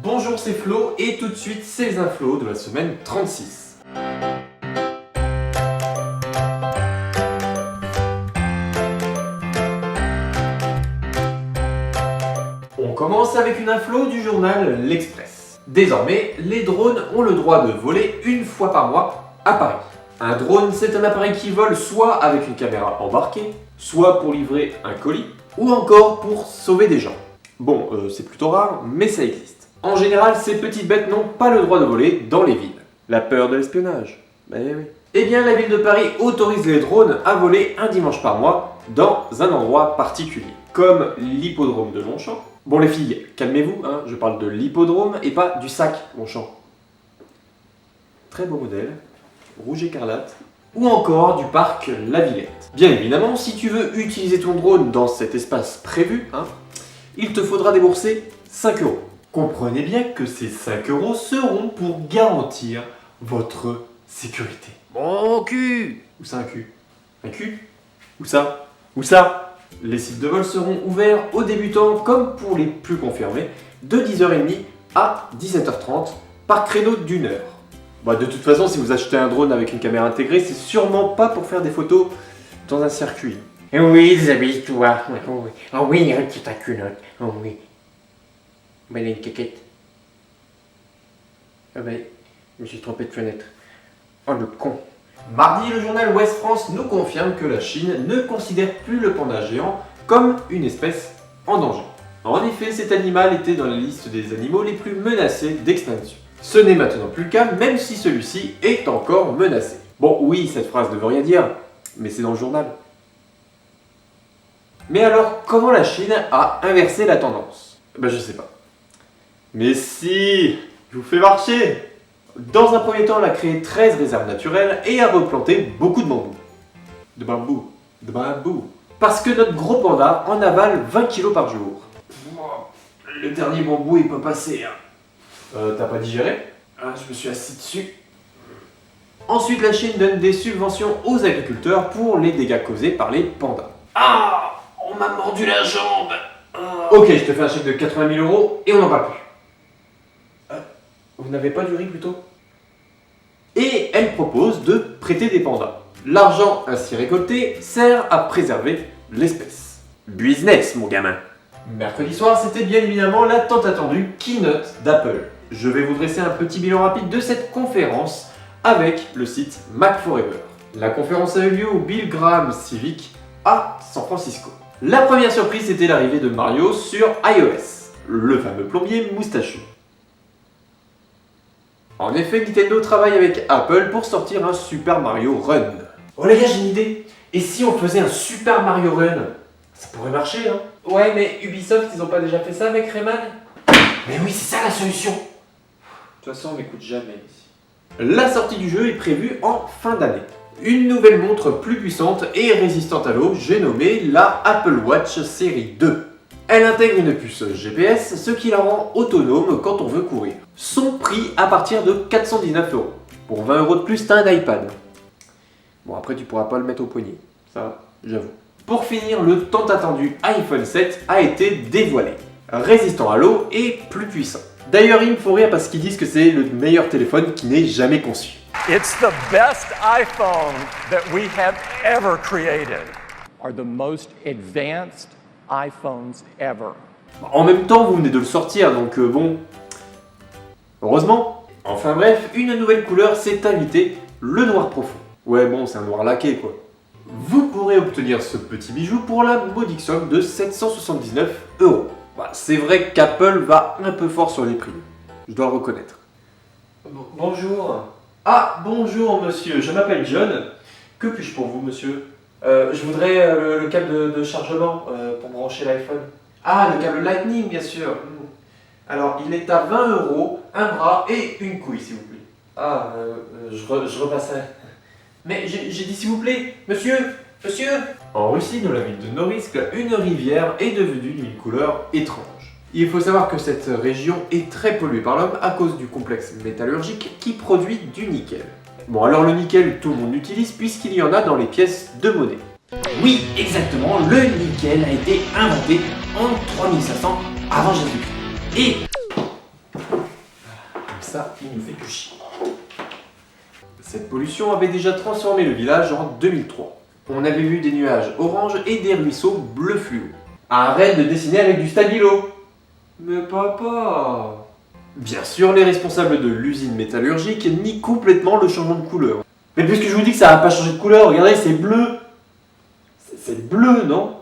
Bonjour, c'est Flo et tout de suite c'est les inflos de la semaine 36. On commence avec une info du journal L'Express. Désormais, les drones ont le droit de voler une fois par mois à Paris. Un drone, c'est un appareil qui vole soit avec une caméra embarquée, soit pour livrer un colis, ou encore pour sauver des gens. Bon, c'est plutôt rare, mais ça existe. En général, ces petites bêtes n'ont pas le droit de voler dans les villes. La peur de l'espionnage. Ben oui. Eh bien, la ville de Paris autorise les drones à voler un dimanche par mois dans un endroit particulier, comme l'hippodrome de Longchamp. Bon les filles, calmez-vous, hein, je parle de l'hippodrome et pas du sac Longchamp. Très beau modèle, rouge écarlate, ou encore du parc La Villette. Bien évidemment, si tu veux utiliser ton drone dans cet espace prévu, il te faudra débourser 5 €. Comprenez bien que ces 5 € seront pour garantir votre sécurité. Mon cul! Où ça un cul? Un cul? Où ça? Où ça? Les sites de vol seront ouverts aux débutants comme pour les plus confirmés de 10h30 à 17h30 par créneau d'1 heure. Bah, de toute façon, si vous achetez un drone avec une caméra intégrée, c'est sûrement pas pour faire des photos dans un circuit. Oui, déshabille-toi. Oh oui, retire ta culotte. Oh oui. Ben, il y a une caquette. Ah ben, je me suis trompé de fenêtre. Oh le con. Mardi, le journal Ouest France nous confirme que la Chine ne considère plus le panda géant comme une espèce en danger. En effet, cet animal était dans la liste des animaux les plus menacés d'extinction. Ce n'est maintenant plus le cas, même si celui-ci est encore menacé. Bon, oui, cette phrase ne veut rien dire, mais c'est dans le journal. Mais alors, comment la Chine a inversé la tendance? Ben, je sais pas. Mais si, je vous fais marcher. Dans un premier temps, elle a créé 13 réserves naturelles et a replanté beaucoup de bambous. De bambou. Parce que notre gros panda en avale 20 kg par jour. Le dernier bambou est pas passé. T'as pas digéré? Je me suis assis dessus. Ensuite, la Chine donne des subventions aux agriculteurs pour les dégâts causés par les pandas. Ah, on m'a mordu la jambe. Ok, je te fais un chèque de 80 000 € et on n'en parle plus. Vous n'avez pas du riz plutôt? Et elle propose de prêter des pandas. L'argent ainsi récolté sert à préserver l'espèce. Business, mon gamin. Mercredi soir, c'était bien évidemment la tant attendue keynote d'Apple. Je vais vous dresser un petit bilan rapide de cette conférence avec le site Mac Forever. La conférence a eu lieu au Bill Graham Civic à San Francisco. La première surprise, c'était l'arrivée de Mario sur iOS, le fameux plombier moustachu. En effet, Nintendo travaille avec Apple pour sortir un Super Mario Run. Oh les gars, j'ai une idée. Et si on faisait un Super Mario Run? Ça pourrait marcher, hein? Ouais, mais Ubisoft, ils ont pas déjà fait ça avec Rayman? Mais oui, c'est ça la solution. De toute façon, on m'écoute jamais ici. La sortie du jeu est prévue en fin d'année. Une nouvelle montre plus puissante et résistante à l'eau, j'ai nommé la Apple Watch série 2. Elle intègre une puce GPS, ce qui la rend autonome quand on veut courir. Son prix à partir de 419 €. Pour 20 € de plus, t'as un iPad. Bon, après, tu pourras pas le mettre au poignet. Ça, j'avoue. Pour finir, le tant attendu iPhone 7 a été dévoilé. Résistant à l'eau et plus puissant. D'ailleurs, il me faut rire parce qu'ils disent que c'est le meilleur téléphone qui n'ait jamais conçu. It's the best iPhone that we have ever created. Are the most advanced iPhones ever. En même temps, vous venez de le sortir, donc bon... Heureusement. Enfin bref, une nouvelle couleur s'est invitée, le noir profond. Ouais bon, c'est un noir laqué quoi. Vous pourrez obtenir ce petit bijou pour la modique somme de 779 €. Bah, c'est vrai qu'Apple va un peu fort sur les prix. Je dois le reconnaître. Bonjour. Ah, bonjour monsieur, je m'appelle John. Que puis-je pour vous monsieur? Je voudrais le câble de chargement pour brancher l'iPhone. Ah, le câble Lightning, bien sûr. Alors, il est à 20 €, un bras et une couille, s'il vous plaît. Ah, je repasserai. Mais j'ai dit s'il vous plaît, monsieur. En Russie, dans la ville de Norilsk, une rivière est devenue d'une couleur étrange. Il faut savoir que cette région est très polluée par l'homme à cause du complexe métallurgique qui produit du nickel. Bon, alors le nickel, tout le monde l'utilise puisqu'il y en a dans les pièces de monnaie. Oui, exactement, le nickel a été inventé en 3500 avant Jésus-Christ. Et ça, il nous fait plus chier. Cette pollution avait déjà transformé le village en 2003. On avait vu des nuages orange et des ruisseaux bleu fluo. Arrête de dessiner avec du stabilo. Mais papa. Bien sûr, les responsables de l'usine métallurgique nient complètement le changement de couleur. Mais puisque je vous dis que ça va pas changer de couleur, regardez, c'est bleu. C'est bleu, non?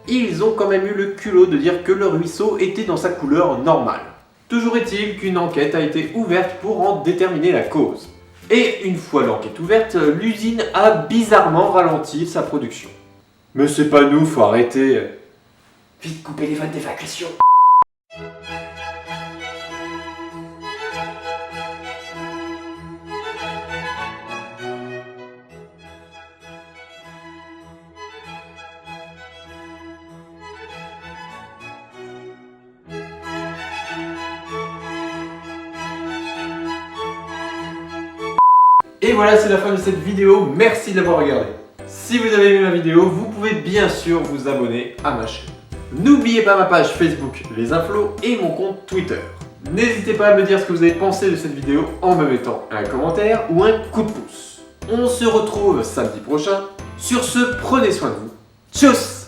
Ils ont quand même eu le culot de dire que le ruisseau était dans sa couleur normale. Toujours est-il qu'une enquête a été ouverte pour en déterminer la cause. Et une fois l'enquête ouverte, l'usine a bizarrement ralenti sa production. Mais c'est pas nous, faut arrêter. Vite couper les vannes d'évacuation. Et voilà, c'est la fin de cette vidéo, merci de l'avoir regardée. Si vous avez aimé ma vidéo, vous pouvez bien sûr vous abonner à ma chaîne. N'oubliez pas ma page Facebook Les Inflos et mon compte Twitter. N'hésitez pas à me dire ce que vous avez pensé de cette vidéo en me mettant un commentaire ou un coup de pouce. On se retrouve samedi prochain. Sur ce, prenez soin de vous. Tchuss!